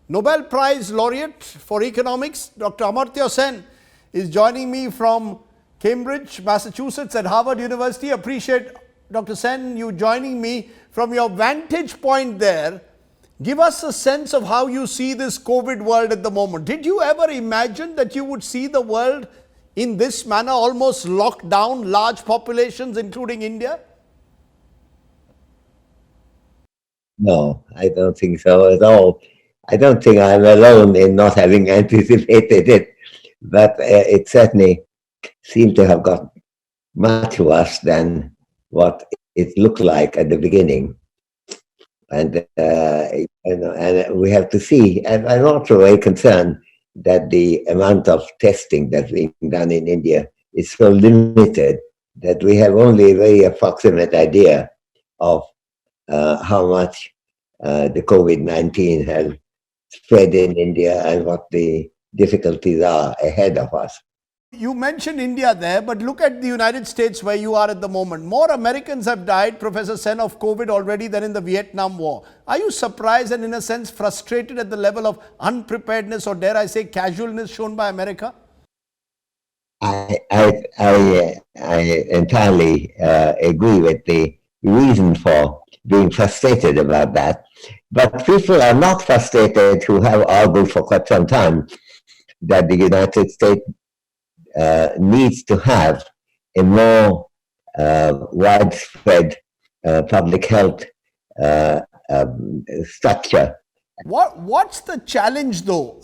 Nobel Prize Laureate for Economics, Dr. Amartya Sen, is joining me from Cambridge, Massachusetts at Harvard University. Appreciate, Dr. Sen, you joining me from your vantage point there. Give us a sense of how you see this COVID world at the moment. Did you ever imagine that you would see the world in this manner, almost locked down, large populations, including India? No, I don't think so at all. I don't think I'm alone in not having anticipated it, but it certainly seemed to have got much worse than what it looked like at the beginning. And we have to see. And I'm also very concerned that the amount of testing that's being done in India is so limited that we have only a very approximate idea of how much the COVID-19 has spread in India and what the difficulties are ahead of us. You mentioned India there, but look at the United States where you are at the moment. More Americans have died, Professor Sen, of COVID already than in the Vietnam War. Are you surprised and, in a sense, frustrated at the level of unpreparedness or, dare I say, casualness shown by America? I entirely agree with the reason for being frustrated about that. But people are not frustrated who have argued for quite some time that the United States needs to have a more widespread public health structure. What's the challenge, though,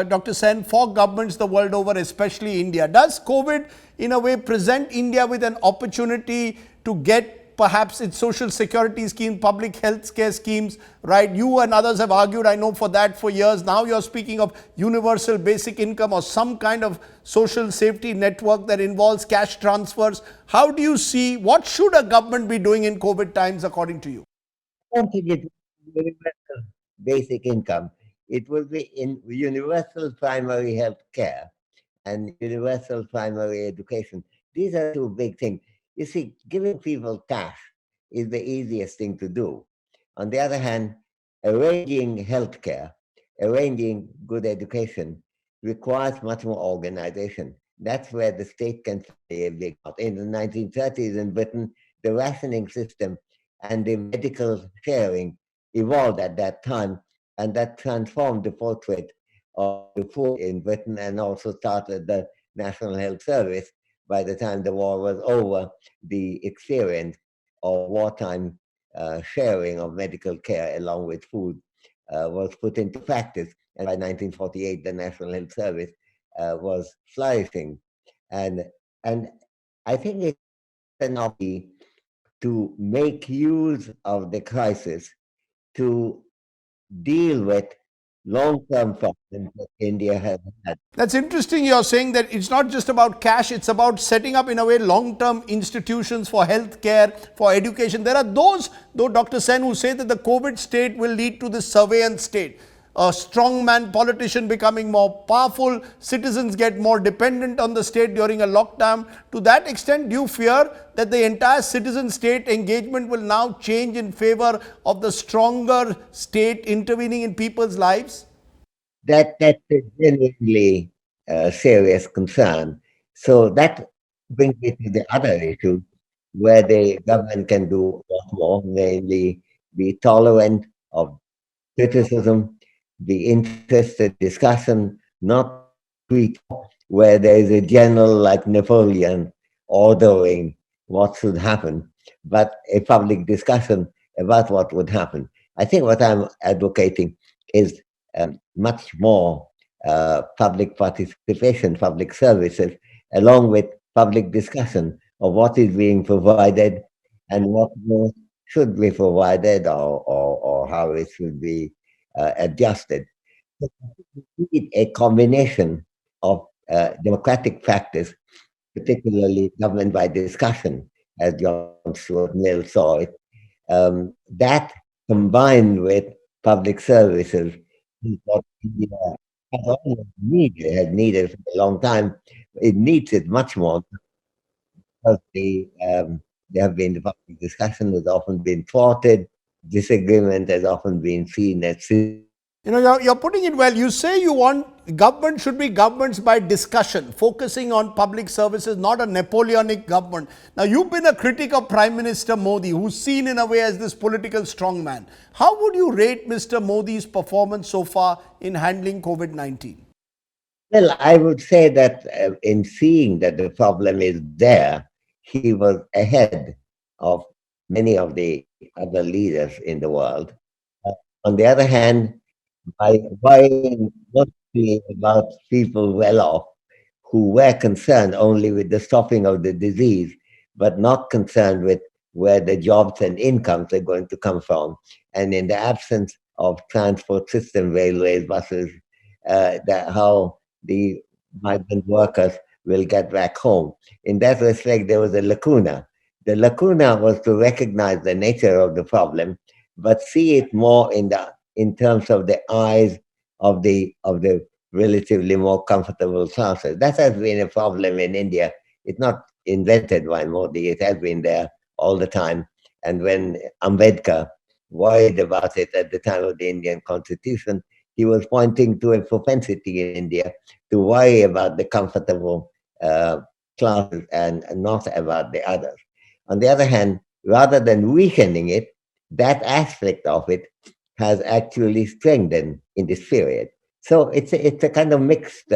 Dr. Sen, for governments the world over, especially India? Does COVID, in a way, present India with an opportunity to get perhaps its social security scheme, public health care schemes, right? You and others have argued, I know, for that for years. Now you're speaking of universal basic income or some kind of social safety network that involves cash transfers. How do you see, what should a government be doing in COVID times, according to you? I don't think it universal basic income. It will be in universal primary health care and universal primary education. These are two big things. You see, giving people cash is the easiest thing to do. On the other hand, arranging healthcare, arranging good education requires much more organization. That's where the state can play a big part. In the 1930s in Britain, the rationing system and the medical sharing evolved at that time, and that transformed the portrait of the poor in Britain and also started the National Health Service. By the time the war was over, the experience of wartime sharing of medical care along with food was put into practice. And by 1948, the National Health Service was flourishing. And, and I think it's an opportunity to make use of the crisis to deal with long-term problems that India has had. That's interesting. You're saying that it's not just about cash, it's about setting up, in a way, long-term institutions for healthcare, for education. There are those, though, Dr. Sen, who say that the COVID state will lead to the surveillance state. A strongman politician becoming more powerful, citizens get more dependent on the state during a lockdown. To that extent, do you fear that the entire citizen state engagement will now change in favor of the stronger state intervening in people's lives? That's a genuinely serious concern. So that brings me to the other issue where the government can do a lot more, namely be tolerant of criticism, be interested in discussion, not tweet where there is a general like Napoleon ordering what should happen, but a public discussion about what would happen. I think what I'm advocating is much more public participation, public services, along with public discussion of what is being provided and what more should be provided or how it should be adjusted. So we need a combination of democratic practice, particularly government by discussion, as John Stuart Mill saw it, that combined with public services is what India has always needed, has needed for a long time. It needs it much more because there have been the public discussion has often been thwarted, disagreement has often been seen as You're putting it well. You say you want government should be governments by discussion, focusing on public services, not a Napoleonic government. Now, you've been a critic of Prime Minister Modi, who's seen in a way as this political strongman. How would you rate Mr. Modi's performance so far in handling COVID-19? Well, I would say that in seeing that the problem is there, he was ahead of many of the other leaders in the world. Uh, on the other hand, by worrying mostly about people well off who were concerned only with the stopping of the disease, but not concerned with where the jobs and incomes are going to come from. And in the absence of transport system, railways, buses, how the migrant workers will get back home. In that respect, there was a lacuna. The lacuna was to recognize the nature of the problem, but see it more in terms of the eyes of the relatively more comfortable classes. That has been a problem in India. It's not invented by Modi. It has been there all the time. And when Ambedkar worried about it at the time of the Indian Constitution, he was pointing to a propensity in India to worry about the comfortable classes and not about the others. On the other hand, rather than weakening it, that aspect of it has actually strengthened in this period. So it's a kind of mixed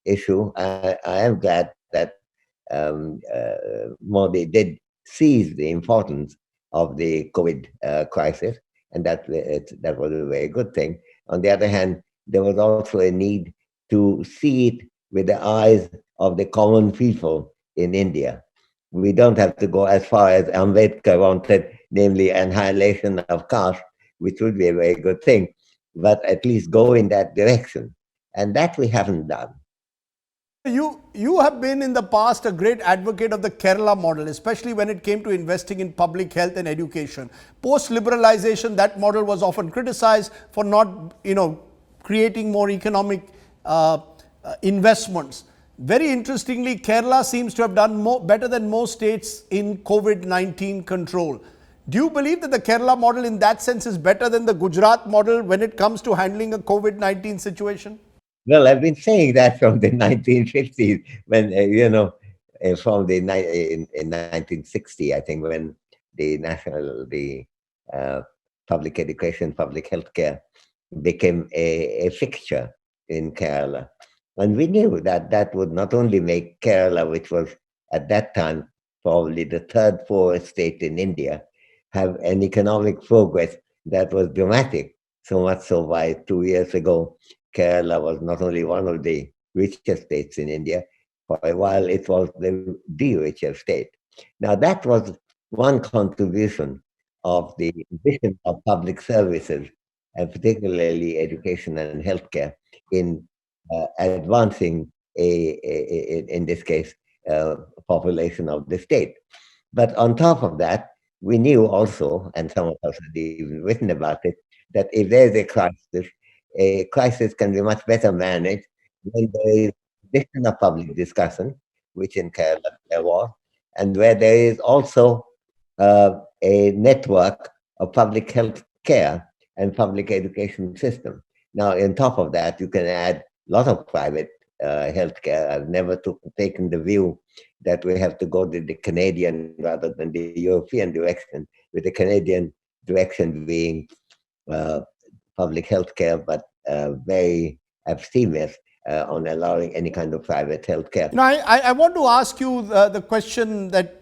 issue. I am glad that Modi did seize the importance of the COVID crisis, and that was a very good thing. On the other hand, there was also a need to see it with the eyes of the common people in India. We don't have to go as far as Ambedkar wanted, namely annihilation of caste, which would be a very good thing, but at least go in that direction. And that we haven't done. You have been in the past a great advocate of the Kerala model, especially when it came to investing in public health and education. Post liberalization, that model was often criticized for not, creating more economic investments. Very interestingly, Kerala seems to have done better than most states in COVID-19 control. Do you believe that the Kerala model in that sense is better than the Gujarat model when it comes to handling a COVID-19 situation? Well, I've been saying that from the 1950s, when, from in 1960, I think, when the uh, public education, public healthcare became a fixture in Kerala. And we knew that that would not only make Kerala, which was at that time probably the third poorest state in India, have an economic progress that was dramatic. So much so by 2 years ago, Kerala was not only one of the richest states in India, for a while it was the richest state. Now that was one contribution of the vision of public services, and particularly education and healthcare, in advancing in this case, population of the state. But on top of that, we knew also, and some of us had even written about it, that if there is a crisis can be much better managed when there is additional public discussion, which in Kerala there was, and where there is also a network of public health care and public education system. Now, on top of that, you can add a lot of private healthcare. I've never taken the view that we have to go to the Canadian rather than the European direction, with the Canadian direction being uh, public healthcare, but very abstemious on allowing any kind of private healthcare. I want to ask you the question that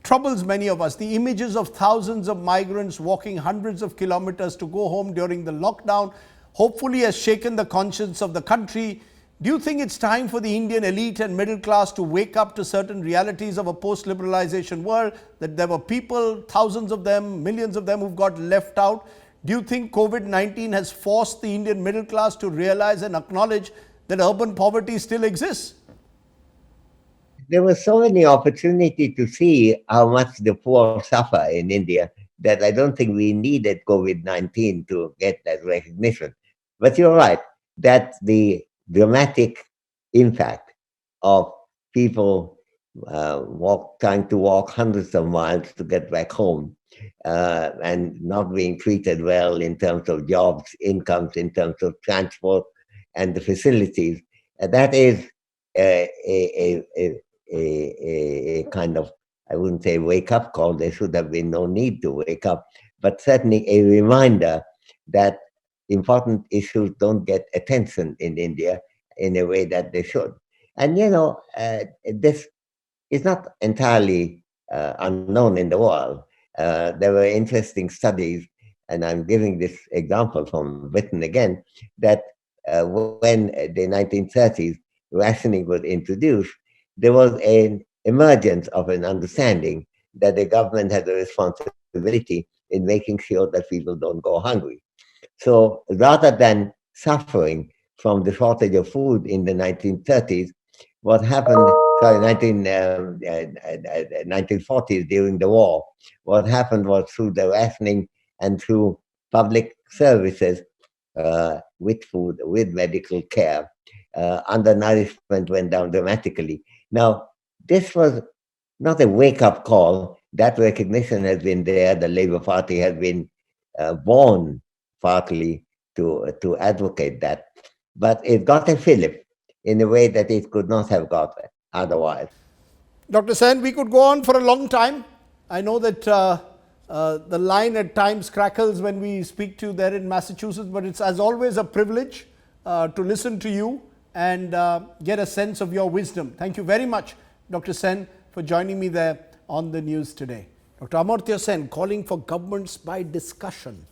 troubles many of us. The images of thousands of migrants walking hundreds of kilometers to go home during the lockdown hopefully has shaken the conscience of the country. Do you think it's time for the Indian elite and middle class to wake up to certain realities of a post-liberalization world, that there were people, thousands of them, millions of them who've got left out? Do you think COVID-19 has forced the Indian middle class to realize and acknowledge that urban poverty still exists? There was so many opportunity to see how much the poor suffer in India that I don't think we needed COVID-19 to get that recognition. But you're right that the dramatic impact of people trying to walk hundreds of miles to get back home and not being treated well in terms of jobs, incomes, in terms of transport and the facilities. That is a kind of, I wouldn't say wake up call. There should have been no need to wake up, but certainly a reminder that important issues don't get attention in India in a way that they should. And this is not entirely unknown in the world. There were interesting studies, and I'm giving this example from Britain again, that when the 1930s rationing was introduced, there was an emergence of an understanding that the government had a responsibility in making sure that people don't go hungry. So rather than suffering from the shortage of food in the 1930s, what happened, sorry, 1940s during the war, what happened was through the rationing and through public services with food, with medical care, undernourishment went down dramatically. Now, this was not a wake up call. That recognition has been there. The Labour Party has been born partly to advocate that, but it got a fillip in a way that it could not have got otherwise. Dr. Sen, we could go on for a long time. I know that the line at times crackles when we speak to you there in Massachusetts, but it's as always a privilege to listen to you and get a sense of your wisdom. Thank you very much, Dr. Sen, for joining me there on the news today. Dr. Amartya Sen calling for governments by discussion.